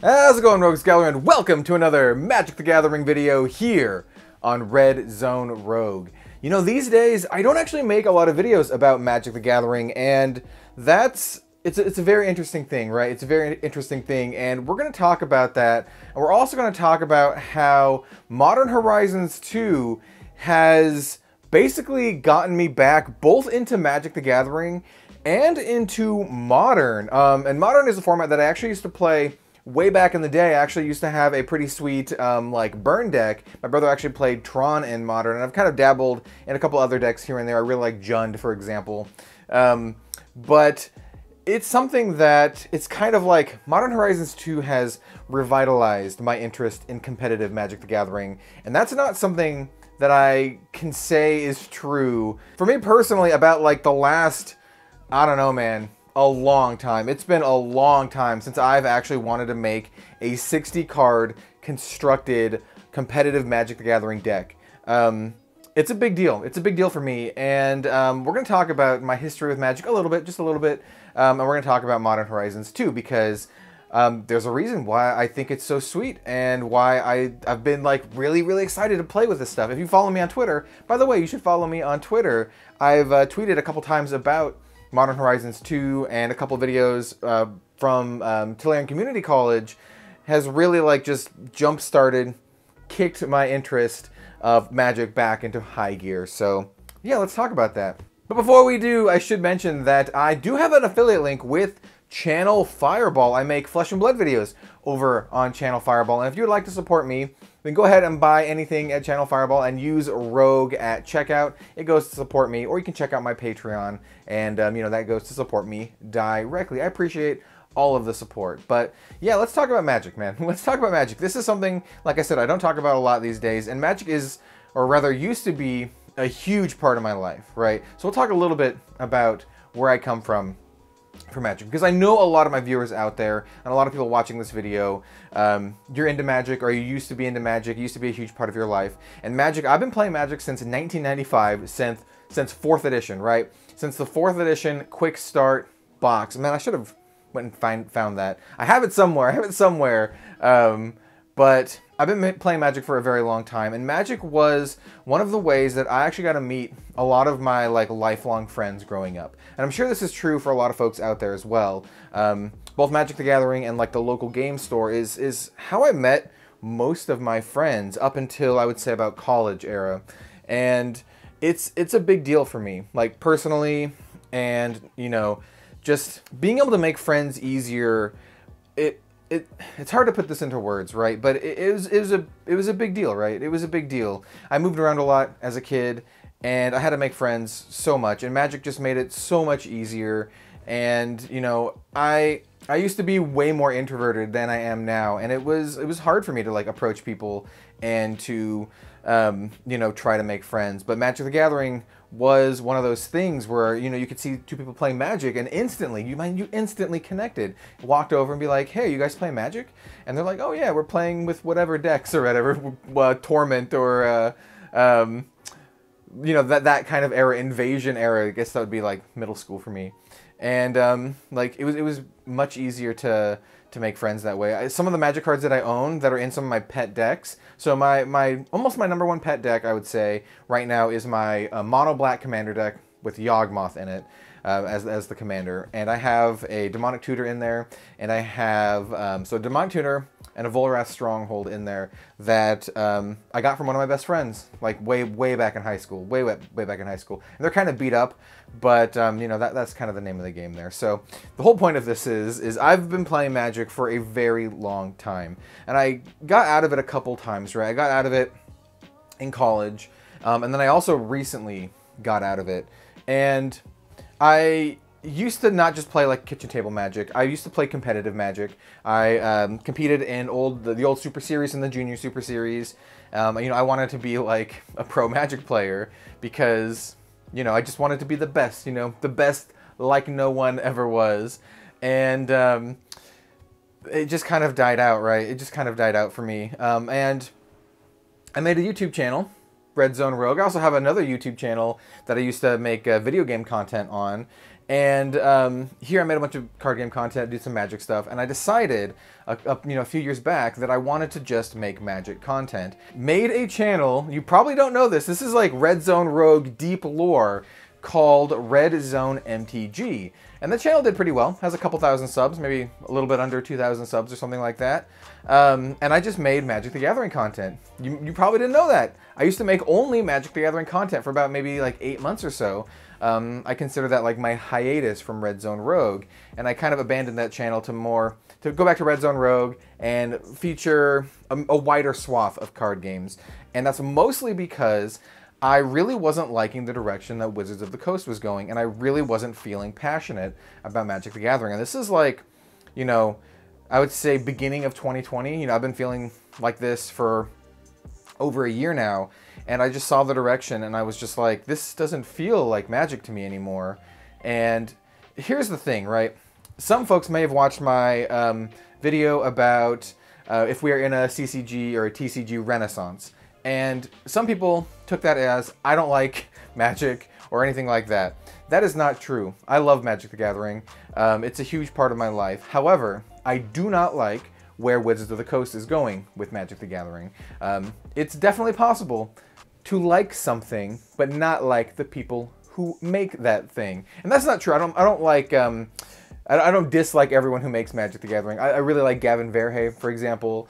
How's it going, Rogues Gallery, and welcome to another Magic the Gathering video here on Red Zone Rogue. You know, these days, I don't actually make a lot of videos about Magic the Gathering, and it's a very interesting thing, right? It's a very interesting thing, and we're going to talk about that, and we're also going to talk about how Modern Horizons 2 has basically gotten me back both into Magic the Gathering and into Modern. And Modern is a format that I actually used to play way back in the day. I actually used to have a pretty sweet like burn deck. My brother actually played Tron in Modern, and I've kind of dabbled in a couple other decks here and there. I really like Jund, for example. But it's something that it's kind of like Modern Horizons 2 has revitalized my interest in competitive Magic the Gathering, and that's not something that I can say is true for me personally about like the last, I don't know, man, a long time. It's been a long time since I've actually wanted to make a 60 card constructed competitive Magic the Gathering deck. It's a big deal. It's a big deal for me, and we're going to talk about my history with Magic a little bit, just a little bit, and we're going to talk about Modern Horizons 2 because there's a reason why I think it's so sweet and why I've been like really excited to play with this stuff. If you follow me on Twitter, by the way, you should follow me on Twitter. I've tweeted a couple times about Modern Horizons 2 and a couple videos from Tulane Community College has really like just jump-started, kicked my interest of Magic back into high gear. So yeah, let's talk about that. But before we do, I should mention that I do have an affiliate link with Channel Fireball. I make Flesh and Blood videos over on Channel Fireball, and if you would like to support me, then go ahead and buy anything at Channel Fireball and use Rogue at checkout. It goes to support me, or you can check out my Patreon, and you know, that goes to support me directly. I appreciate all of the support. But yeah, let's talk about Magic, man. Let's talk about Magic. This is something, like I said, I don't talk about a lot these days, and Magic is, or rather used to be, a huge part of my life, right? So we'll talk a little bit about where I come from for Magic, because I know a lot of my viewers out there and a lot of people watching this video, you're into Magic, or you used to be into Magic, used to be a huge part of your life. And Magic, I've been playing Magic since 1995, since 4th edition, right? Since the 4th edition quick start box. Man, I should have went and found that. I have it somewhere. But I've been playing Magic for a very long time, and Magic was one of the ways that I actually got to meet a lot of my like lifelong friends growing up. And I'm sure this is true for a lot of folks out there as well. Both Magic the Gathering and like the local game store is how I met most of my friends up until I would say about college era. And it's a big deal for me, like personally, and you know, just being able to make friends easier. It's hard to put this into words, right? But it was a big deal, right? It was a big deal. I moved around a lot as a kid, and I had to make friends so much, and Magic just made it so much easier. And you know, I used to be way more introverted than I am now, and it was hard for me to like approach people and to you know, try to make friends. But Magic the Gathering was one of those things where, you know, you could see two people playing Magic and instantly, you instantly connected. Walked over and be like, hey, you guys play Magic? And they're like, oh yeah, we're playing with whatever decks or whatever, Torment or, you know, that kind of era, Invasion era. I guess that would be like middle school for me. And like it was much easier to make friends that way. Some of the Magic cards that I own that are in some of my pet decks. So almost my #1 pet deck, I would say, right now is my mono black commander deck with Yawgmoth in it as the commander. And I have a Demonic Tutor in there, and I have so Demonic Tutor and a Volrath Stronghold in there that I got from one of my best friends, like way back in high school, way back in high school. And they're kind of beat up, but you know, that's kind of the name of the game there. So the whole point of this is I've been playing Magic for a very long time, and I got out of it a couple times, right? I got out of it in college, and then I also recently got out of it, and I used to not just play like kitchen table Magic. I used to play competitive Magic. I competed in the old Super Series and the Junior Super Series. You know, I wanted to be like a pro Magic player because, you know, I just wanted to be the best. You know, the best like no one ever was. And it just kind of died out, right? It just kind of died out for me. And I made a YouTube channel, Red Zone Rogue. I also have another YouTube channel that I used to make video game content on, And here I made a bunch of card game content, do some Magic stuff, and I decided a few years back that I wanted to just make Magic content. Made a channel, you probably don't know this is like Red Zone Rogue deep lore, called Red Zone MTG. And the channel did pretty well, has a couple thousand subs, maybe a little bit under 2,000 subs or something like that. And I just made Magic the Gathering content. You probably didn't know that. I used to make only Magic the Gathering content for about maybe like 8 months or so. I consider that like my hiatus from Red Zone Rogue, and I kind of abandoned that channel to go back to Red Zone Rogue and feature a wider swath of card games. And that's mostly because I really wasn't liking the direction that Wizards of the Coast was going, and I really wasn't feeling passionate about Magic the Gathering. And this is like, you know, I would say beginning of 2020. You know, I've been feeling like this for over a year now, and I just saw the direction, and I was just like, this doesn't feel like Magic to me anymore. And here's the thing, right? Some folks may have watched my video about if we are in a CCG or a TCG renaissance. And some people took that as, I don't like Magic or anything like that. That is not true. I love Magic the Gathering. It's a huge part of my life. However, I do not like where Wizards of the Coast is going with Magic the Gathering. It's definitely possible to like something, but not like the people who make that thing. And that's not true. I don't like, I don't dislike everyone who makes Magic the Gathering. I really like Gavin Verhey, for example.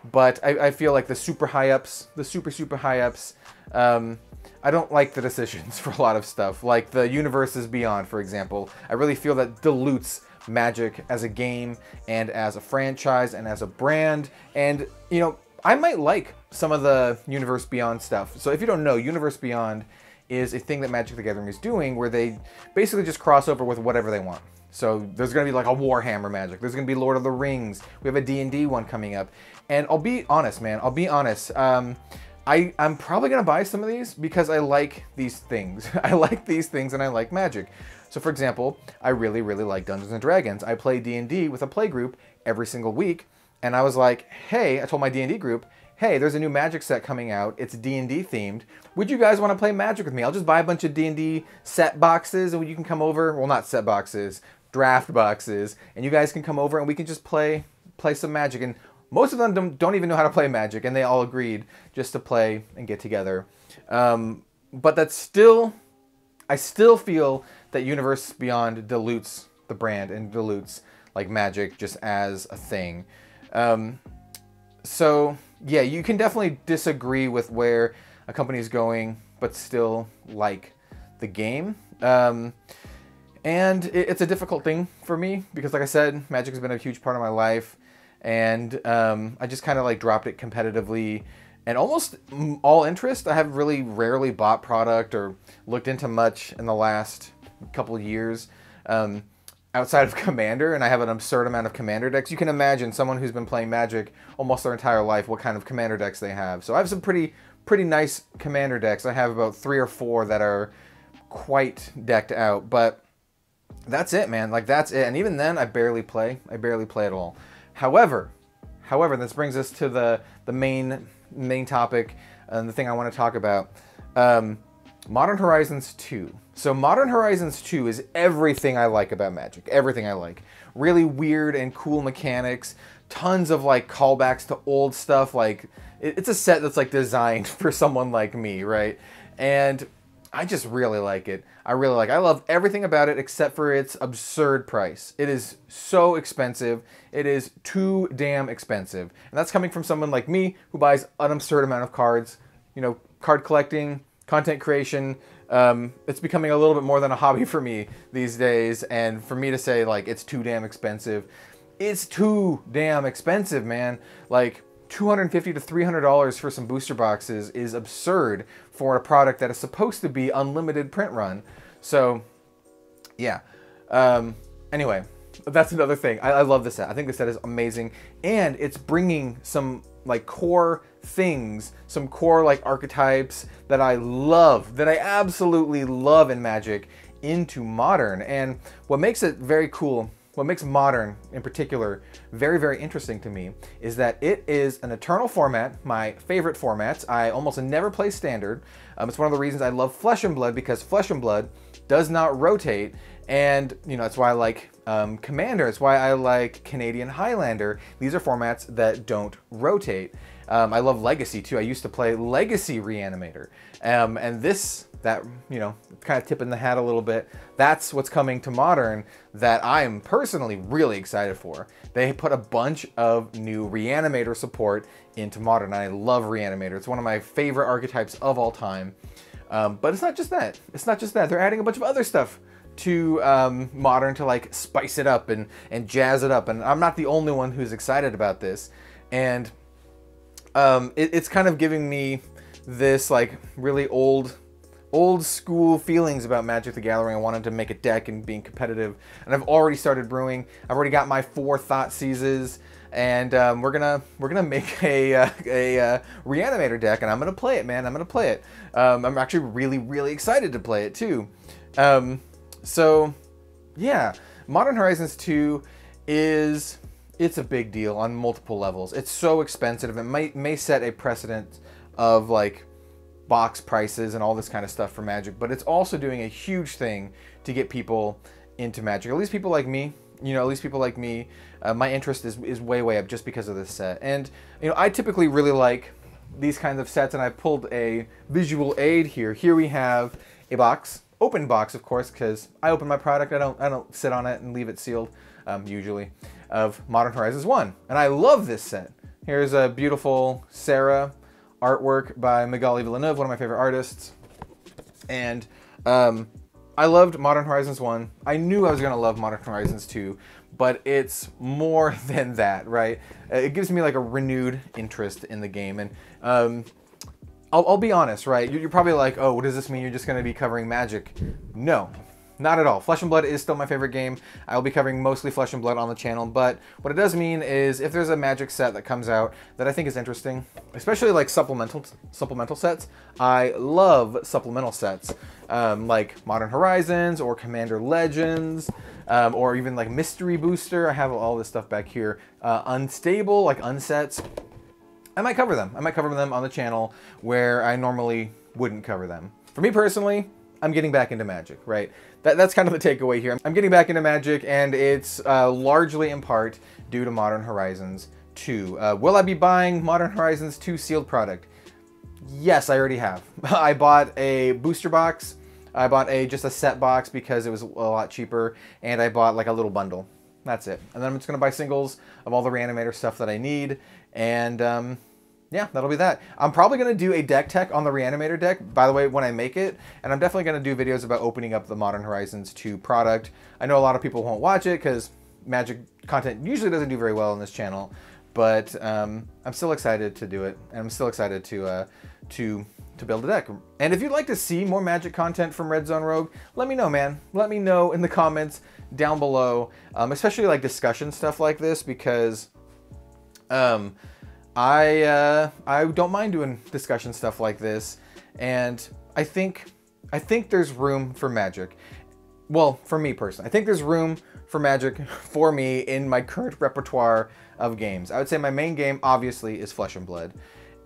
But I feel like the super high-ups, the super high-ups, I don't like the decisions for a lot of stuff. Like the Universes Beyond, for example. I really feel that dilutes Magic as a game and as a franchise and as a brand. And, you know, I might like some of the Universe Beyond stuff. So if you don't know, Universe Beyond is a thing that Magic the Gathering is doing where they basically just cross over with whatever they want. So there's going to be like a Warhammer Magic. There's going to be Lord of the Rings. We have a D&D one coming up. And I'll be honest, man. I'll be honest. I'm probably going to buy some of these because I like these things. I like these things and I like Magic. So for example, I really like Dungeons & Dragons. I play D&D with a play group every single week. And I was like, hey, I told my D&D group, hey, there's a new Magic set coming out. It's D&D themed. Would you guys want to play Magic with me? I'll just buy a bunch of D&D set boxes and you can come over. Well, not set boxes, draft boxes. And you guys can come over and we can just play some Magic. And most of them don't even know how to play Magic. And they all agreed just to play and get together. But that's still, I still feel that Universe Beyond dilutes the brand and dilutes like Magic just as a thing. So yeah, you can definitely disagree with where a company is going, but still like the game. And it's a difficult thing for me because, like I said, Magic has been a huge part of my life, and I just kind of like dropped it competitively and almost all interest. I have really rarely bought product or looked into much in the last couple of years. Outside of Commander, and I have an absurd amount of Commander decks. You can imagine someone who's been playing Magic almost their entire life, what kind of Commander decks they have. So I have some pretty nice Commander decks. I have about 3 or 4 that are quite decked out, but that's it, man. Like, that's it. And even then, I barely play. I barely play at all. However, this brings us to the main topic and the thing I want to talk about. Modern Horizons 2. So Modern Horizons 2 is everything I like about Magic. Everything I like. Really weird and cool mechanics. Tons of like callbacks to old stuff. Like it's a set that's like designed for someone like me, right? And I just really like it. I love everything about it except for its absurd price. It is so expensive. It is too damn expensive. And that's coming from someone like me who buys an absurd amount of cards. You know, card collecting, content creation. It's becoming a little bit more than a hobby for me these days, and for me to say like it's too damn expensive, it's too damn expensive, man. Like $250 to $300 for some booster boxes is absurd for a product that is supposed to be unlimited print run. So yeah, anyway, that's another thing. I love this set. I think this set is amazing, and it's bringing some like core things, some core like archetypes that I love, that I absolutely love in Magic into Modern. And what makes it very cool what makes Modern in particular very, very interesting to me is that it is an eternal format, my favorite formats. I almost never play Standard. It's one of the reasons I love Flesh and Blood, because Flesh and Blood does not rotate, and you know, that's why I like Commander, it's why I like Canadian Highlander. These are formats that don't rotate. I love Legacy too. I used to play Legacy Reanimator, and that, you know, kind of tipping the hat a little bit, that's what's coming to Modern that I'm personally really excited for. They put a bunch of new Reanimator support into Modern, and I love Reanimator. It's one of my favorite archetypes of all time. But it's not just that. It's not just that. They're adding a bunch of other stuff to Modern to like spice it up and jazz it up. And I'm not the only one who's excited about this. And it's kind of giving me this like really old school feelings about Magic the Gathering. I wanted to make a deck and being competitive, and I've already started brewing. I've already got my 4 Thoughtseizes, and we're gonna make a Reanimator deck, and I'm gonna play it, man. I'm gonna play it. I'm actually really excited to play it too. So yeah, Modern Horizons 2 it's a big deal on multiple levels. It's so expensive. It may set a precedent of like box prices and all this kind of stuff for Magic, but it's also doing a huge thing to get people into Magic. At least people like me, you know, at least people like me, my interest is way up just because of this set. And, you know, I typically really like these kinds of sets, and I pulled a visual aid here. Here we have a box, open box, of course, because I open my product. I don't sit on it and leave it sealed, usually, of Modern Horizons 1. And I love this set. Here's a beautiful Sarah artwork by McAuley, one of my favorite artists. And I loved Modern Horizons 1. I knew I was going to love Modern Horizons 2, but it's more than that, right? It gives me like a renewed interest in the game. And I'll be honest, right? You're probably like, oh, what does this mean? You're just going to be covering Magic? No. Not at all. Flesh and Blood is still my favorite game. I'll be covering mostly Flesh and Blood on the channel, but what it does mean is if there's a Magic set that comes out that I think is interesting, especially like supplemental sets, I love supplemental sets, like Modern Horizons or Commander Legends, or even like Mystery Booster. I have all this stuff back here. Unstable, like unsets. I might cover them. I might cover them on the channel where I normally wouldn't cover them. For me personally, I'm getting back into Magic, right? That's kind of the takeaway here. I'm getting back into Magic, and it's largely in part due to Modern Horizons 2. Will I be buying Modern Horizons 2 sealed product? Yes, I already have. I bought a booster box. I bought just a set box because it was a lot cheaper, and I bought like a little bundle. That's it. And then I'm just gonna buy singles of all the Reanimator stuff that I need, and yeah, that'll be that. I'm probably going to do a deck tech on the Reanimator deck, by the way, when I make it. And I'm definitely going to do videos about opening up the Modern Horizons 2 product. I know a lot of people won't watch it because Magic content usually doesn't do very well on this channel. But I'm still excited to do it. And I'm still excited to build a deck. And if you'd like to see more Magic content from Red Zone Rogue, let me know, man. Let me know in the comments down below. Especially like discussion stuff like this, because I don't mind doing discussion stuff like this, and I think there's room for Magic. Well, for me personally, I think there's room for Magic for me in my current repertoire of games. I would say my main game, obviously, is Flesh and Blood,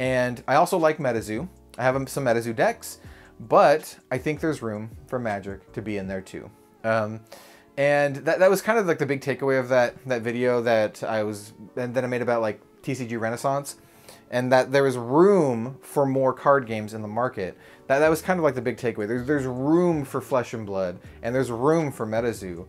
and I also like MetaZoo. I have some MetaZoo decks, but I think there's room for Magic to be in there too. And that was kind of like the big takeaway of that video that I made about like TCG Renaissance, and that there was room for more card games in the market. That was kind of like the big takeaway. There's room for Flesh and Blood, and there's room for MetaZoo.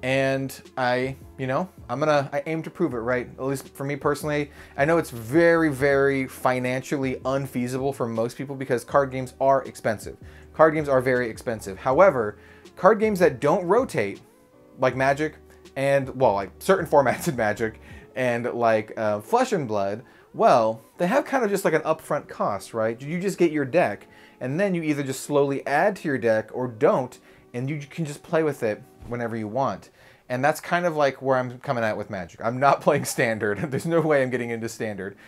And I aim to prove it, right? At least for me personally. I know it's very financially unfeasible for most people because card games are expensive. Card games are very expensive. However, card games that don't rotate, like Magic, and, well, like certain formats in Magic, and like Flesh and Blood, well, they have kind of just like an upfront cost, right? You just get your deck, and then you either just slowly add to your deck or don't, and you can just play with it whenever you want. And that's kind of like where I'm coming at with Magic. I'm not playing Standard. There's no way I'm getting into Standard.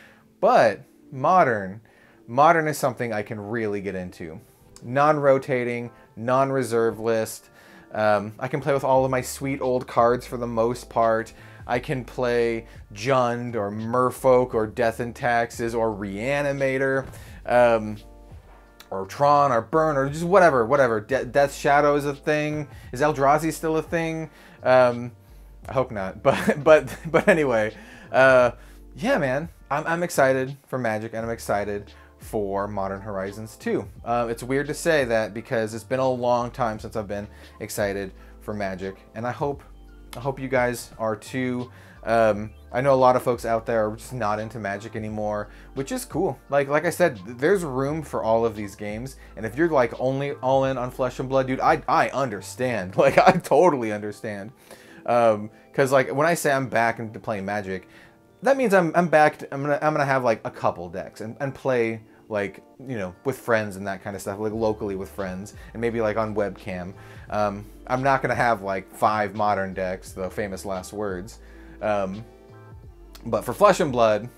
But Modern is something I can really get into. Non-rotating, non-reserve list. I can play with all of my sweet old cards for the most part. I can play Jund or Merfolk or Death and Taxes or Reanimator, or Tron or Burn or just whatever. Death Shadow is a thing. Is Eldrazi still a thing? I hope not. But anyway, yeah, man, I'm excited for Magic, and I'm excited for Modern Horizons 2. It's weird to say that because it's been a long time since I've been excited for Magic, and I hope you guys are too. I know a lot of folks out there are just not into Magic anymore, which is cool. Like I said, there's room for all of these games, and if you're like only all in on Flesh and Blood, dude, I understand. Like, I totally understand. Because like when I say I'm back into playing Magic, that means I'm back. I'm gonna have like a couple decks and play, like, you know, with friends and that kind of stuff, like locally with friends, and maybe like on webcam. I'm not gonna have like 5 modern decks, the famous last words. But for Flesh and Blood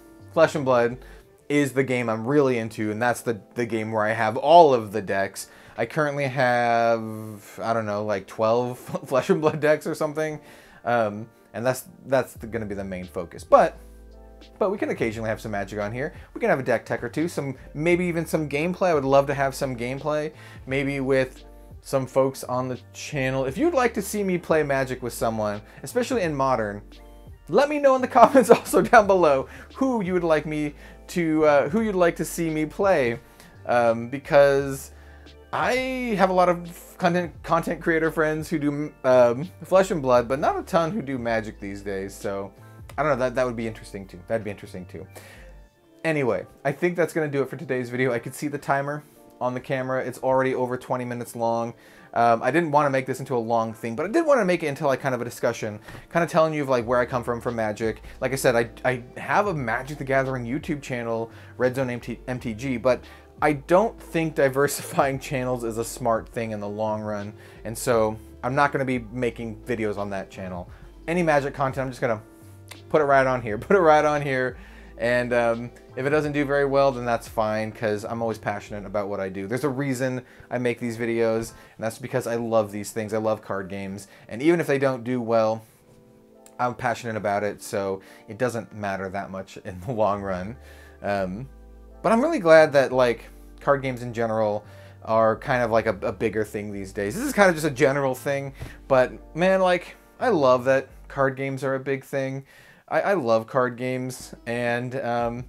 is the game I'm really into, and that's the game where I have all of the decks. I currently have, I don't know, like 12 Flesh and Blood decks or something, and that's gonna be the main focus. But we can occasionally have some Magic on here. We can have a deck tech or two, maybe even some gameplay. I would love to have some gameplay, maybe with some folks on the channel. If you'd like to see me play Magic with someone, especially in Modern, let me know in the comments also down below who you would like to see me play, because I have a lot of content creator friends who do Flesh and Blood, but not a ton who do Magic these days. So I don't know, that would be interesting too. That'd be interesting too. Anyway, I think that's gonna do it for today's video. I could see the timer on the camera. It's already over 20 minutes long. I didn't want to make this into a long thing, but I did want to make it into like kind of a discussion, kind of telling you of like where I come from Magic. Like I said, I have a Magic the Gathering YouTube channel, Red Zone MTG, but I don't think diversifying channels is a smart thing in the long run, and so I'm not going to be making videos on that channel. Any Magic content, I'm just going to put it right on here. And if it doesn't do very well, then that's fine, because I'm always passionate about what I do. There's a reason I make these videos, and that's because I love these things. I love card games, and even if they don't do well, I'm passionate about it, so it doesn't matter that much in the long run. But I'm really glad that like card games in general are kind of like a bigger thing these days. This is kind of just a general thing, but man, like, I love that card games are a big thing. I love card games, and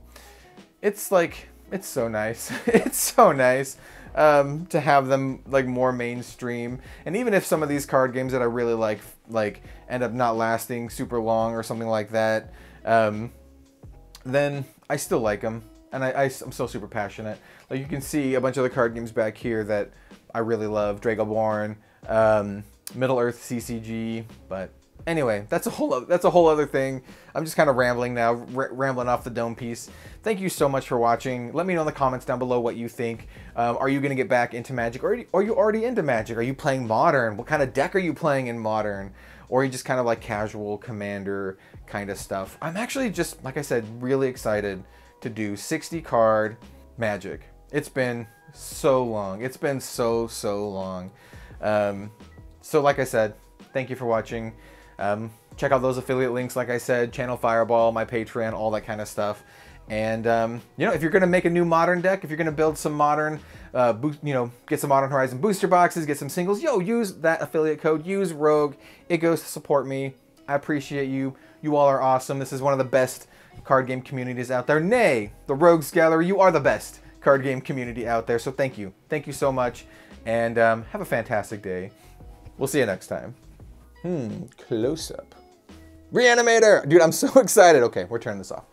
it's like, it's so nice. It's so nice to have them like more mainstream. And even if some of these card games that I really like end up not lasting super long or something like that, then I still like them, and I'm still super passionate. Like, you can see a bunch of the card games back here that I really love: Dragonborn, Middle Earth CCG, but anyway, that's a whole other thing. I'm just kind of rambling now, rambling off the dome piece. Thank you so much for watching. Let me know in the comments down below what you think. Are you going to get back into Magic, or are you already into Magic? Are you playing Modern? What kind of deck are you playing in Modern? Or are you just kind of like casual Commander kind of stuff? I'm actually just, like I said, really excited to do 60 card Magic. It's been so long. It's been so long. So like I said, thank you for watching. Check out those affiliate links, like I said, Channel Fireball, my Patreon, all that kind of stuff. And, you know, if you're going to make a new Modern deck, if you're going to build some Modern, get some Modern Horizon booster boxes, get some singles, use that affiliate code, use Rogue. It goes to support me. I appreciate you. You all are awesome. This is one of the best card game communities out there. Nay, the Rogues Gallery, you are the best card game community out there. So thank you. Thank you so much. And have a fantastic day. We'll see you next time. Close up. Reanimator! Dude, I'm so excited. Okay, we're turning this off.